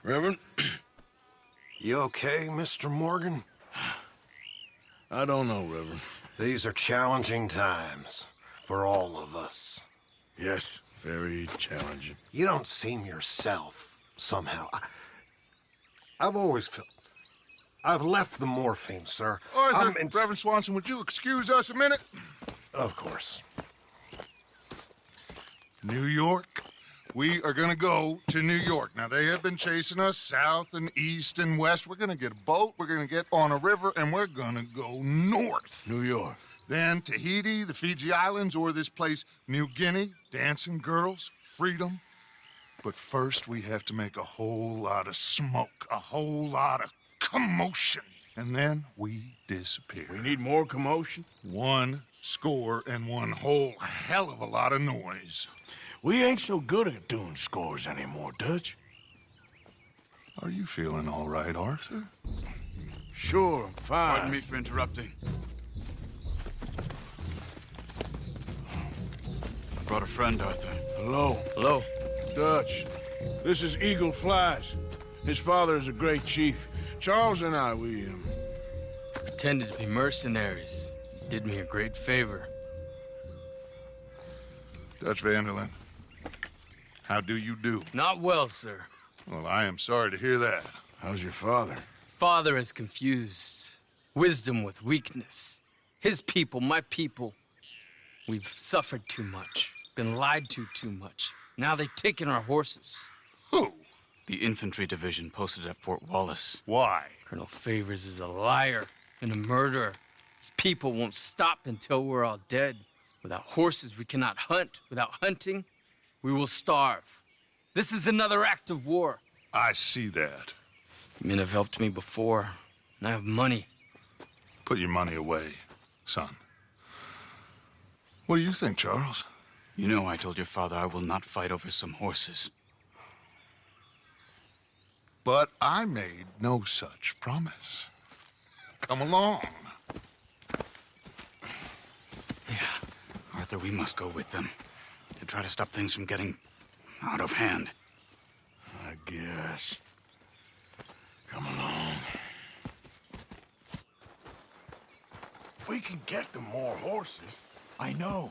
Reverend? You okay, Mr. Morgan? I don't know, Reverend. These are challenging times for all of us. Yes, very challenging. You don't seem yourself, somehow. I've always felt... I've left the morphine, sir. Arthur, Reverend Swanson, would you excuse us a minute? Of course. New York. We are gonna go to New York. Now, they have been chasing us south and east and west. We're gonna get a boat, we're gonna get on a river, and we're gonna go north. New York. Then Tahiti, the Fiji Islands, or this place, New Guinea, dancing girls, freedom. But first, we have to make a whole lot of smoke, a whole lot of commotion. And then we disappear. We need more commotion? 1 score and 1 whole hell of a lot of noise. We ain't so good at doing scores anymore, Dutch. Are you feeling all right, Arthur? Sure, I'm fine. Pardon me for interrupting. I brought a friend, Arthur. Hello. Hello. Dutch. This is Eagle Flies. His father is a great chief. Charles and I, we Pretended to be mercenaries. Did me a great favor. Dutch Vanderlyn, how do you do? Not well, sir. Well, I am sorry to hear that. How's your father? Father has confused wisdom with weakness. His people, my people. We've suffered too much. Been lied to too much. Now they've taken our horses. Who? The infantry division posted at Fort Wallace. Why? Colonel Favors is a liar and a murderer. His people won't stop until we're all dead. Without horses, we cannot hunt. Without hunting, we will starve. This is another act of war. I see that. Men have helped me before, and I have money. Put your money away, son. What do you think, Charles? You know I told your father I will not fight over some horses. But I made no such promise. Come along. Yeah, Arthur, we must go with them to try to stop things from getting out of hand. I guess. Come along. We can get them more horses. I know.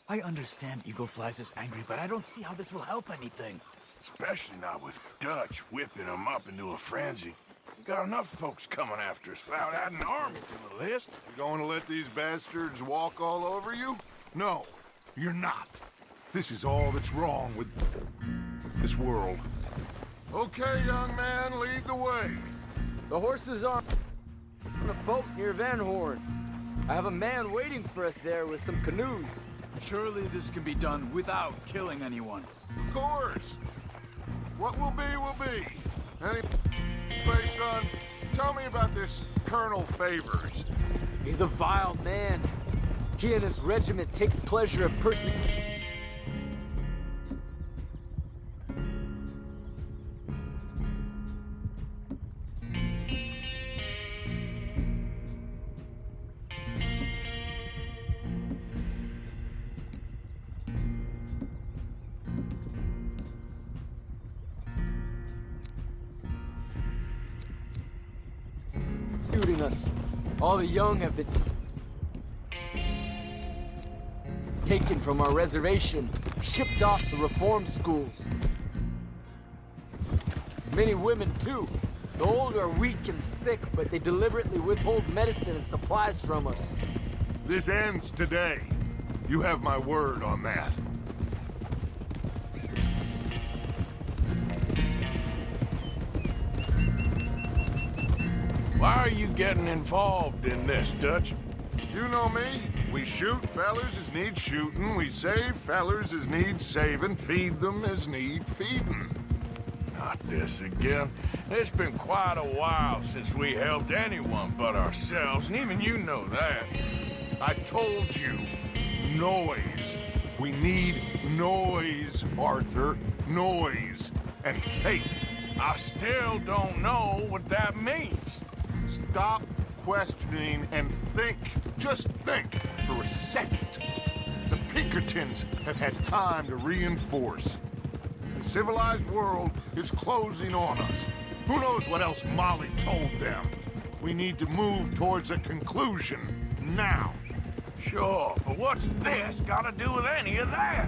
I understand Eagle Flies is angry, but I don't see how this will help anything. Especially not with Dutch whipping them up into a frenzy. We got enough folks coming after us without adding an army to the list. You going to let these bastards walk all over you? No, you're not. This is all that's wrong with this world. Okay, young man, lead the way. The horses are on a boat near Van Horn. I have a man waiting for us there with some canoes. Surely this can be done without killing anyone. Of course. What will be. Anyway, son, tell me about this Colonel Favors. He's a vile man. He and his regiment take pleasure in persecuting. us. All the young have been taken from our reservation, shipped off to reform schools. Many women, too. The old are weak and sick, but they deliberately withhold medicine and supplies from us. This ends today. You have my word on that. Why are you getting involved in this, Dutch? You know me. We shoot fellers as need shooting. We save fellers as need saving. Feed them as need feeding. Not this again. It's been quite a while since we helped anyone but ourselves, and even you know that. I told you. Noise. We need noise, Arthur. Noise and faith. I still don't know what that means. Stop questioning and think. Just think for a second. The Pinkertons have had time to reinforce. The civilized world is closing on us. Who knows what else Molly told them? We need to move towards a conclusion now. Sure, but what's this got to do with any of that?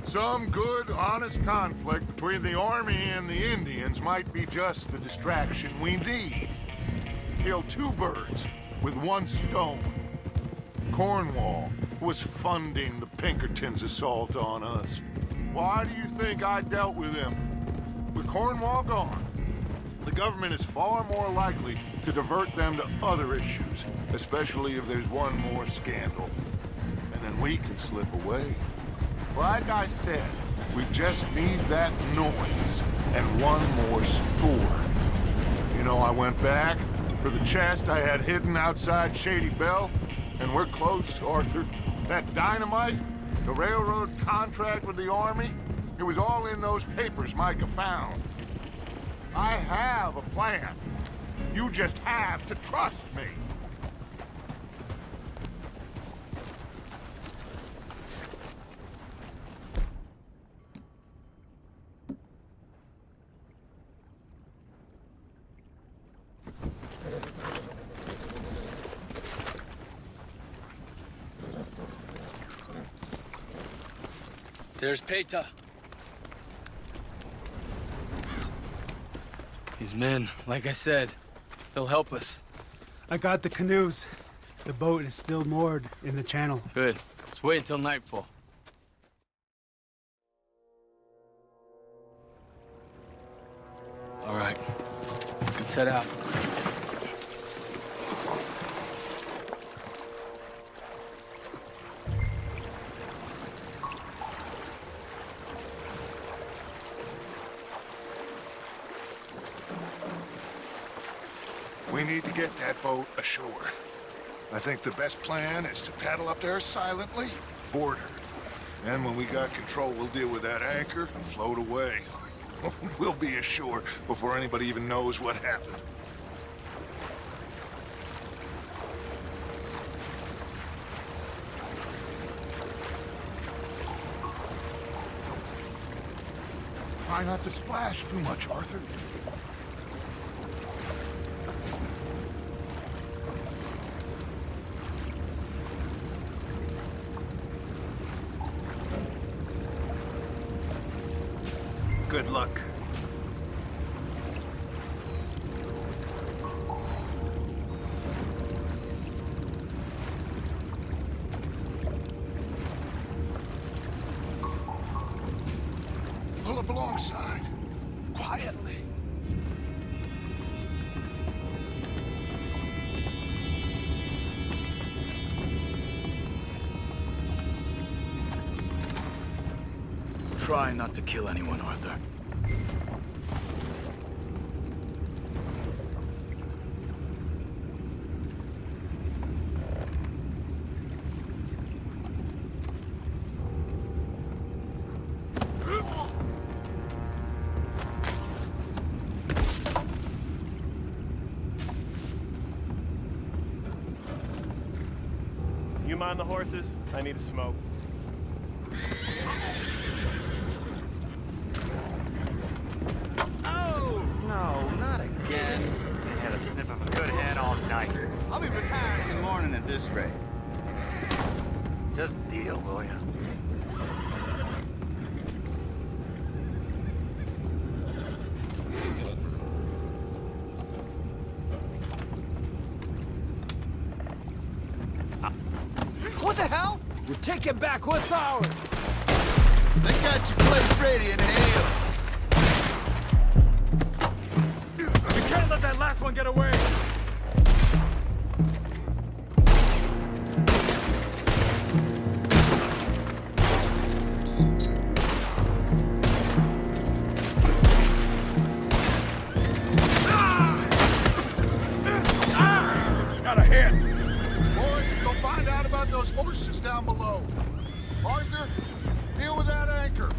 Some good, honest conflict between the army and the Indians might be just the distraction we need. Kill two birds with one stone. Cornwall was funding the Pinkertons' assault on us. Why do you think I dealt with him? With Cornwall gone, the government is far more likely to divert them to other issues, especially if there's one more scandal. And then we can slip away. Like I said, we just need that noise and one more score. You know, I went back for the chest I had hidden outside Shady Belle, and we're close, Arthur. That dynamite, the railroad contract with the army, it was all in those papers Micah found. I have a plan. You just have to trust me. There's Peta. These men, like I said, they'll help us. I got the canoes. The boat is still moored in the channel. Good. Let's wait until nightfall. All right. Let's head out. We need to get that boat ashore. I think the best plan is to paddle up there silently, board her. And when we got control, we'll deal with that anchor and float away. We'll be ashore before anybody even knows what happened. Try not to splash too much, Arthur. Good luck. Pull up alongside, quietly. Try not to kill anyone, Arthur. You mind the horses? I need a smoke. Oh, no, not again. I had a sniff of a good head all night. I'll be retired in the morning at this rate. Just deal, will ya? What the hell? We're taking back what's ours. They got your place ready in hell. We can't let that last one get away! Got a hit! Boys, go find out about those horses down below. Arthur, deal with that anchor.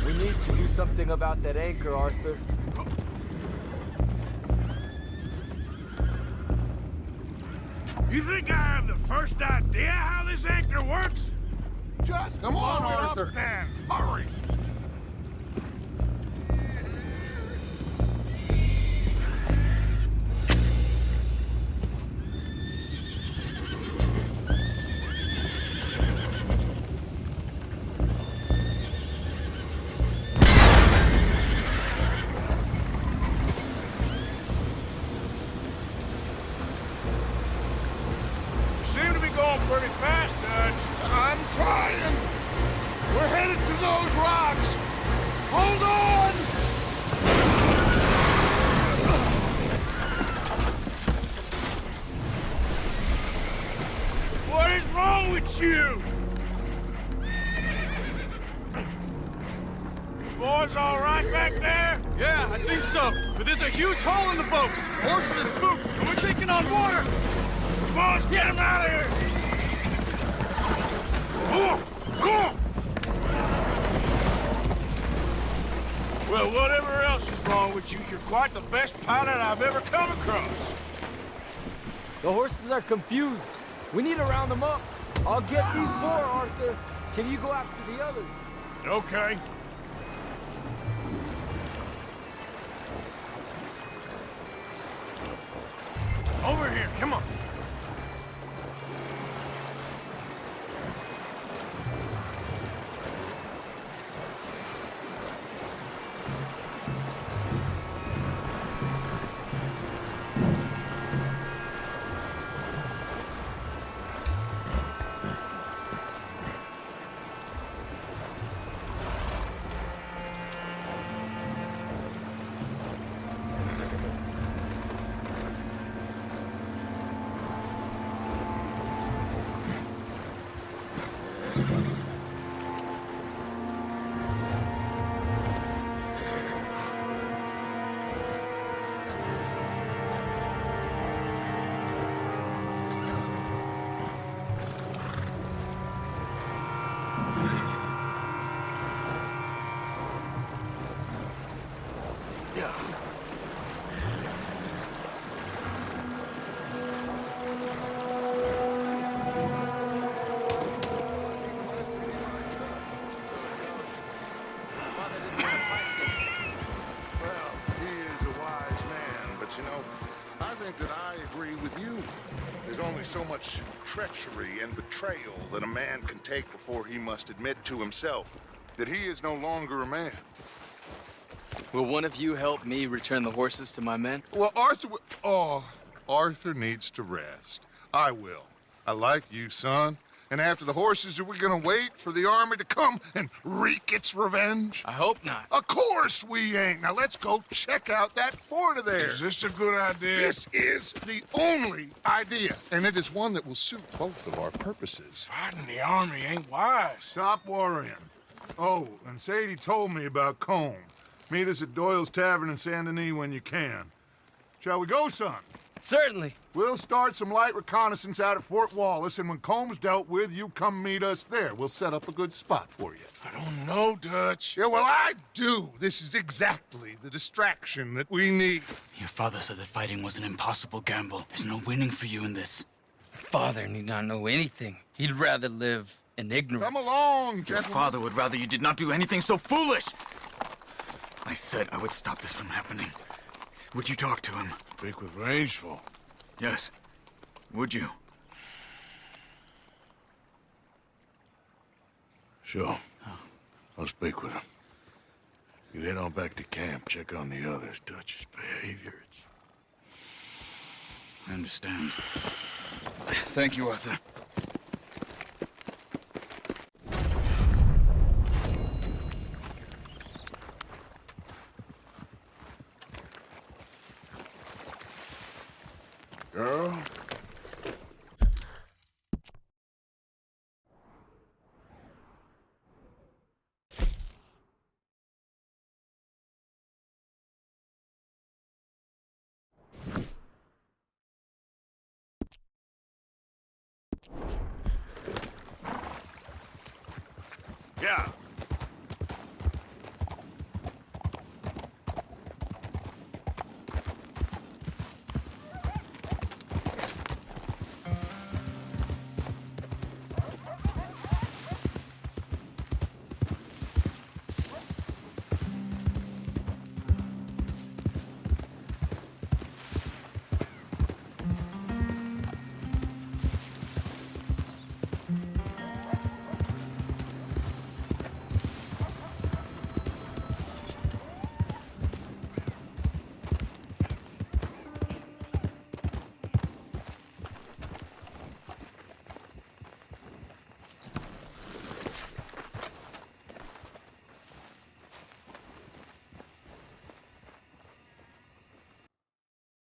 We need to do something about that anchor, Arthur. You think I have the first idea how this anchor works? Just Come on, blow it Arthur. up then. Hurry. Seem to be going pretty fast, Dutch. I'm trying. We're headed to those rocks. Hold on! What is wrong with you? Boys all right back there? Yeah, I think so. But there's a huge hole in the boat. Horses are spooked, and we're taking on water. Come on, let's get him out of here! Well, whatever else is wrong with you, you're quite the best pilot I've ever come across. The horses are confused. We need to round them up. I'll get these 4, Arthur. Can you go after the others? Okay. Over here, come on. That I agree with you. There's only so much treachery and betrayal that a man can take before he must admit to himself that he is no longer a man. Will one of you help me return the horses to my men? Well, Arthur needs to rest. I will. I like you, son. And after the horses, are we gonna wait for the army to come and wreak its revenge? I hope not. Of course we ain't. Now let's go check out that fort of theirs. Is this a good idea? This is the only idea, and it is one that will suit both of our purposes. Fighting the army ain't wise. Stop worrying. Oh, and Sadie told me about Combe. Meet us at Doyle's Tavern in Saint Denis when you can. Shall we go, son? Certainly. We'll start some light reconnaissance out at Fort Wallace, and when Comb's dealt with, you come meet us there. We'll set up a good spot for you. I don't know, Dutch. Yeah, well, I do. This is exactly the distraction that we need. Your father said that fighting was an impossible gamble. There's no winning for you in this. Father need not know anything. He'd rather live in ignorance. Come along, Your gentlemen. father would rather you did not do anything so foolish. I said I would stop this from happening. Would you talk to him? Speak with Rangeful. Yes. Would you? Sure. I'll speak with him. You head on back to camp, check on the others. Dutch's behavior, I understand. Thank you, Arthur. Girl? Yeah.